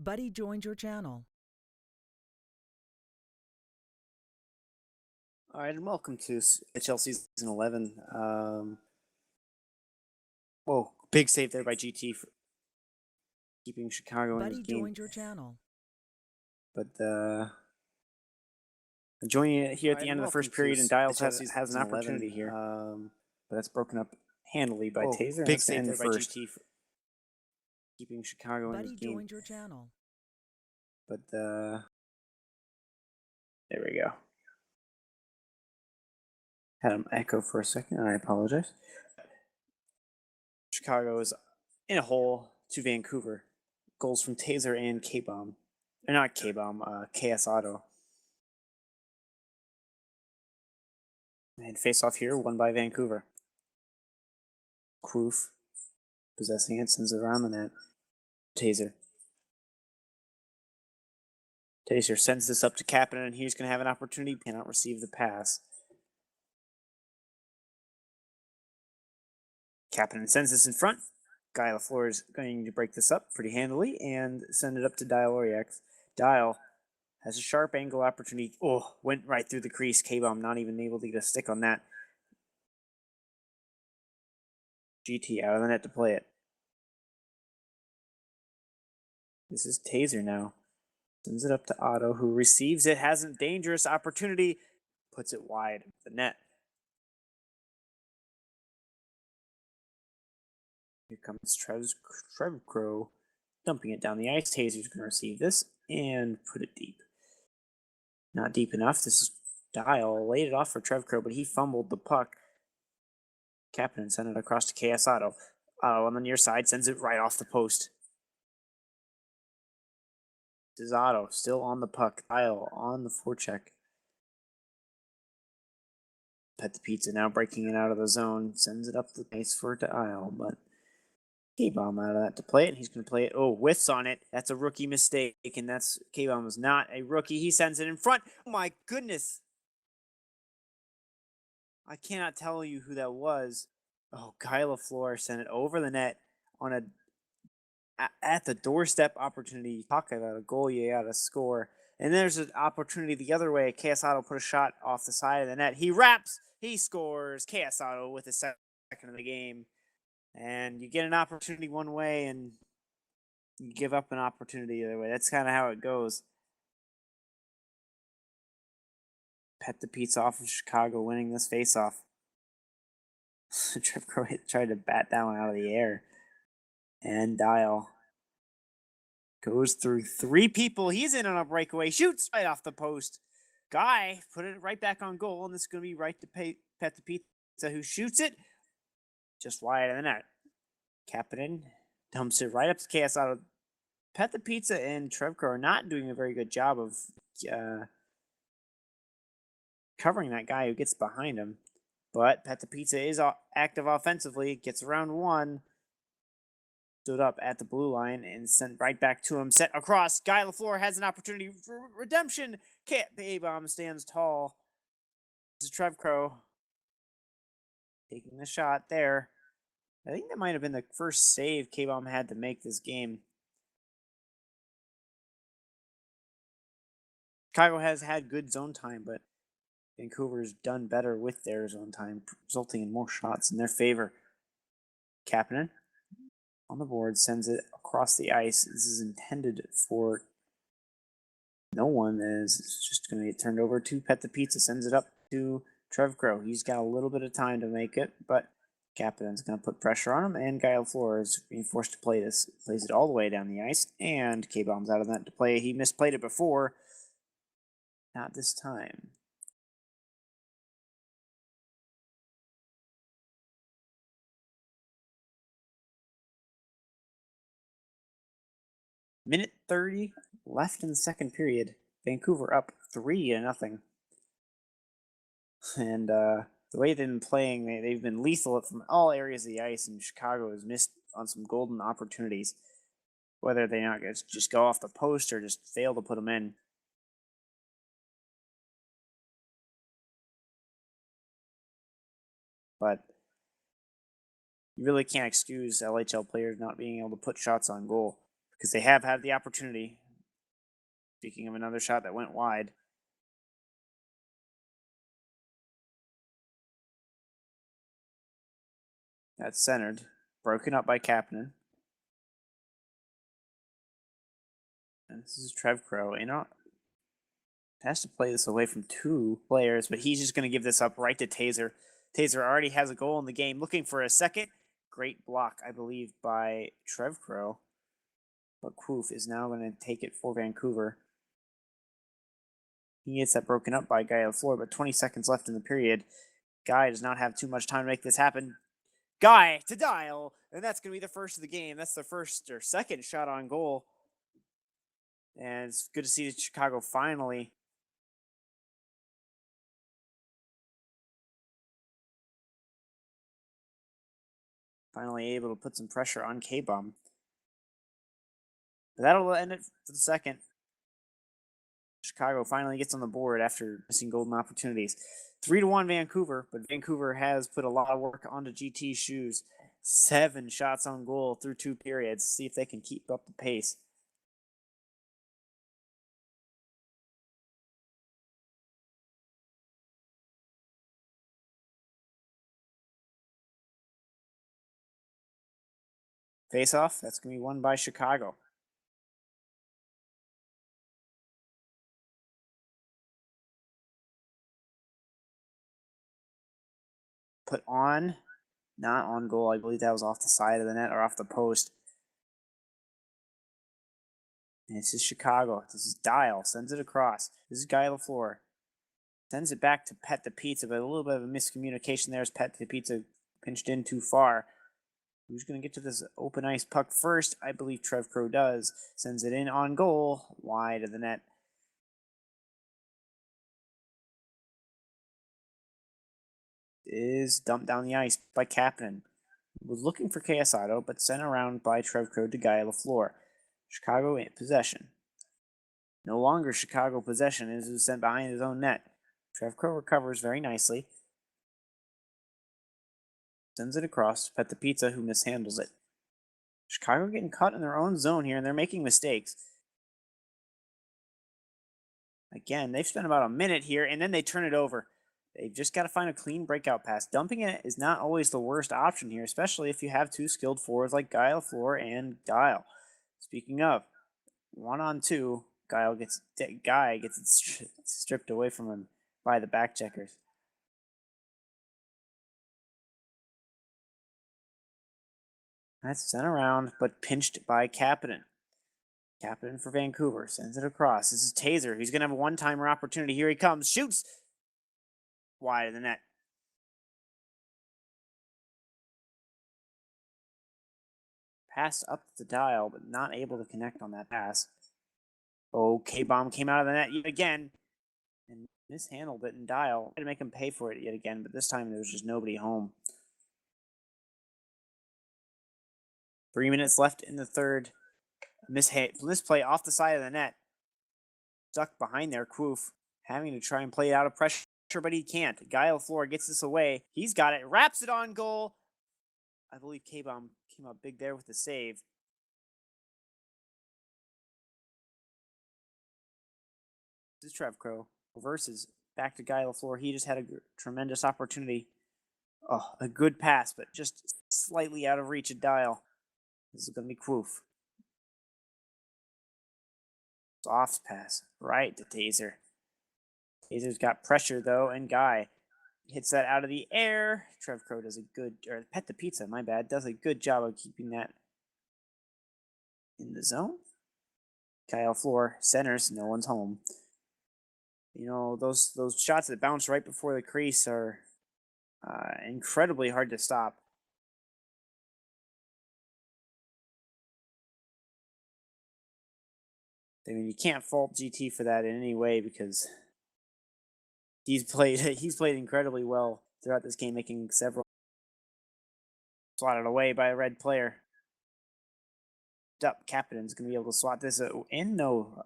Buddy joined your channel. All right, and welcome to LHL Season 11. Whoa, big save there by GT for keeping Chicago in his Buddy game. joined your channel. But joining it here at the end of the first period, and Dials has an opportunity here. But that's broken up handily by Taser. Big save there by first. GT for keeping Chicago in his Buddy game. joined your channel. But there we go. Had him echo for a second. I apologize. Chicago is in a hole to Vancouver. Goals from Taser and K-Bomb. Or not K-Bomb, KS Auto. And face off here, won by Vancouver. Kroof possessing it, sends it around the net. Taser. Taser sends this up to Kapanen, and he's going to have an opportunity. Cannot receive the pass. Kapanen sends this in front. Guy LaFleur is going to break this up pretty handily and send it up to Dial Oriax. Dial has a sharp angle opportunity. Oh, went right through the crease. K-Bomb not even able to get a stick on that. GT out of the net to play it. This is Taser now. Sends it up to Otto, who receives it, has a dangerous opportunity, puts it wide of the net. Here comes Trevcrow, dumping it down the ice. Taser's going to receive this and put it deep. Not deep enough. This is Dial. Laid it off for Trevcrow, but he fumbled the puck. Kapanen sent it across to KS Otto. Otto on the near side sends it right off the post. This is Otto, still on the puck. Dial on the forecheck. Pet the Pizza now breaking it out of the zone. Sends it up the ice for Dial, but K-Bomb out of that to play it. He's going to play it. Oh, whiffs on it. That's a rookie mistake, and that's K-Bomb is not a rookie. He sends it in front. Oh my goodness. I cannot tell you who that was. Oh, Guy LaFleur sent it over the net on a at the doorstep opportunity. Talk about a goal you gotta score. And there's an opportunity the other way. KS Auto put a shot off the side of the net. He wraps. He scores. KS Auto with his second of the game. And you get an opportunity one way and you give up an opportunity the other way. That's kind of how it goes. Pet the Pizza off of Chicago winning this faceoff. Trevcrow tried to bat that one out of the air. And Dial goes through three people. He's in on a breakaway. Shoots right off the post. Guy put it right back on goal. And this is going to be right to Pet the Pizza, who shoots it just wide of the net. Kapanen dumps it right up to KS Auto. Pet the Pizza and Trevcrow are not doing a very good job of covering that guy who gets behind him. But Pet the Pizza is active offensively. Gets around one. Stood up at the blue line and sent right back to him. Set across. Guy LaFleur has an opportunity for redemption. K-Bomb stands tall. This is Trevcrow taking the shot there. I think that might have been the first save K-Bomb had to make this game. Chicago has had good zone time, but Vancouver's done better with their zone time, resulting in more shots in their favor. Kapanen on the board sends it across the ice. This is intended for no one. It's just going to get turned over to Pet the Pizza. Sends it up to Trevcrow. He's got a little bit of time to make it, but Kapanen's going to put pressure on him, and Guy LaFleur is being forced to play this. Plays it all the way down the ice, and K-Bomb's out of that to play. He misplayed it before. Not this time. Minute 30 left in the second period. Vancouver up 3-0. And the way they've been playing, they've been lethal from all areas of the ice, and Chicago has missed on some golden opportunities. Whether they not just go off the post or just fail to put them in. But you really can't excuse LHL players not being able to put shots on goal, because they have had the opportunity. Speaking of another shot that went wide. That's centered. Broken up by Kapanen. And this is Trev Crow. Has to play this away from two players, but he's just going to give this up right to Taser. Taser already has a goal in the game, looking for a second. Great block, I believe, by Trev Crow. But Kwoof is now going to take it for Vancouver. He gets that broken up by Guy LaFleur, but 20 seconds left in the period. Guy does not have too much time to make this happen. Guy to Dial, and that's going to be the first of the game. That's the first or second shot on goal. And it's good to see that Chicago finally able to put some pressure on K-Bomb. But that'll end it for the second. Chicago finally gets on the board after missing golden opportunities. 3-1 Vancouver, but Vancouver has put a lot of work onto GT's shoes. 7 shots on goal through 2 periods. See if they can keep up the pace. Face off, that's going to be won by Chicago. Put on, not on goal. I believe that was off the side of the net or off the post. And this is Chicago. This is Dial. Sends it across. This is Guy LaFleur. Sends it back to Pet the Pizza, but a little bit of a miscommunication there as Pet the Pizza pinched in too far. Who's going to get to this open ice puck first? I believe Trev Crow does. Sends it in on goal, wide of the net. Is dumped down the ice by Kapanen. Was looking for KS Auto, but sent around by Trev Crow to Guy LaFleur. Chicago in possession. No longer Chicago possession, as it was sent behind his own net. Trev Crow recovers very nicely. Sends it across to Pet the Pizza, who mishandles it. Chicago getting caught in their own zone here, and they're making mistakes. Again, they've spent about a minute here, and then they turn it over. They've just got to find a clean breakout pass. Dumping it is not always the worst option here, especially if you have 2 skilled forwards like Guy LaFleur and Dial. Speaking of, 1-on-2, Guy gets it stripped away from him by the back checkers. That's sent around, but pinched by Kapanen. Kapanen for Vancouver sends it across. This is Taser. He's going to have a one-timer opportunity. Here he comes. Shoots wide of the net. Pass up the Dial, but not able to connect on that pass. Oh, K-Bomb came out of the net yet again and mishandled it, and Dial had to make him pay for it yet again, but this time there was just nobody home. 3 minutes left in the third. Misplay off the side of the net. Stuck behind there, Kwoof, having to try and play it out of pressure, but he can't. Guy LaFleur gets this away. He's got it, wraps it on goal. I believe K-Bomb came up big there with the save. This is Trev Crow. Reverses back to Guy LaFleur. He just had a tremendous opportunity. Oh, a good pass, but just slightly out of reach of Dial. This is going to be Kwoof. Soft pass right to Taser. Taser's got pressure though, and Guy hits that out of the air. Trev Crow does a good, or Pet the Pizza, my bad, does a good job of keeping that in the zone. Kyle Floor centers, no one's home. You know, those shots that bounce right before the crease are incredibly hard to stop. I mean, you can't fault GT for that in any way because he's played incredibly well throughout this game, making several swatted away by a red player. Up, Kapanen's going to be able to swat this in. No.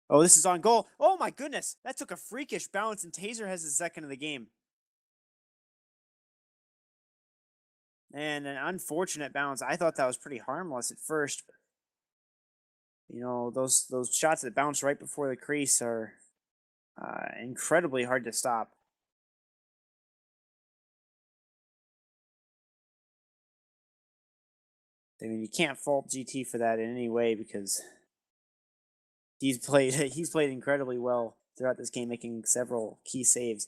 Oh, this is on goal. Oh my goodness, that took a freakish bounce, and Taser has his second of the game. And an unfortunate bounce. I thought that was pretty harmless at first. those shots that bounce right before the crease are incredibly hard to stop. I mean, you can't fault GT for that in any way because he's played he's played incredibly well throughout this game, making several key saves.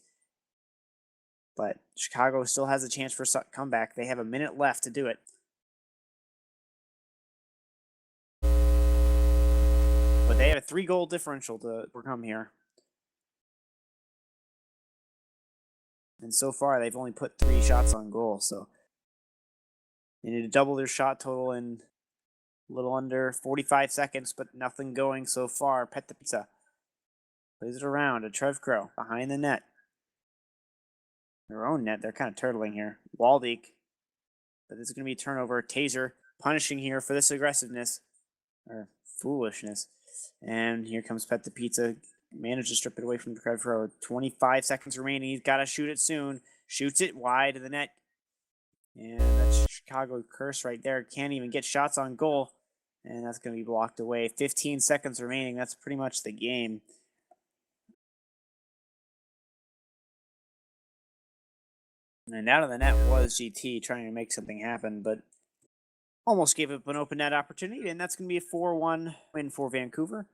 But Chicago still has a chance for a comeback. They have a minute left to do it. But they have a 3-goal differential to overcome here. And so far, they've only put 3 shots on goal. So they need to double their shot total in a little under 45 seconds, but nothing going so far. Pet the Pizza plays it around to Trev Crow behind the net. Their own net. They're kind of turtling here. Waldeek. But this is going to be a turnover. Taser punishing here for this aggressiveness or foolishness. And here comes Pet the Pizza. Managed to strip it away from Trev Crow. 25 seconds remaining. He's got to shoot it soon. Shoots it wide of the net. And that's Chicago curse right there. Can't even get shots on goal. And that's going to be blocked away. 15 seconds remaining. That's pretty much the game. And out of the net was GT trying to make something happen, but almost gave up an open net opportunity. And that's going to be a 4-1 win for Vancouver.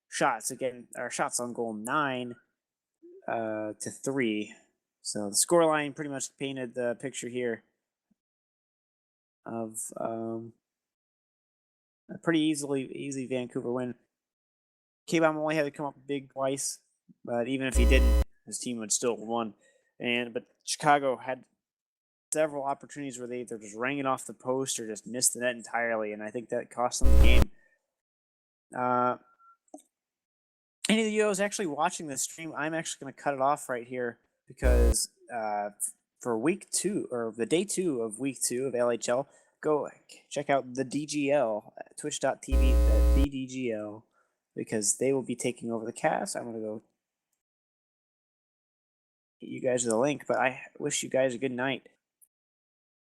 Shots on goal 9 to 3. So the scoreline pretty much painted the picture here of a pretty easy Vancouver win. K-Bomb only had to come up big twice, but even if he didn't, his team would still have won. But Chicago had several opportunities where they either just rang it off the post or just missed the net entirely, and I think that cost them the game. Any of you guys actually watching this stream, I'm actually going to cut it off right here because for week 2 or the day 2 of week 2 of LHL, go check out the DGL at twitch.tv the DGL because they will be taking over the cast. I'm going to go get you guys the link, but I wish you guys a good night.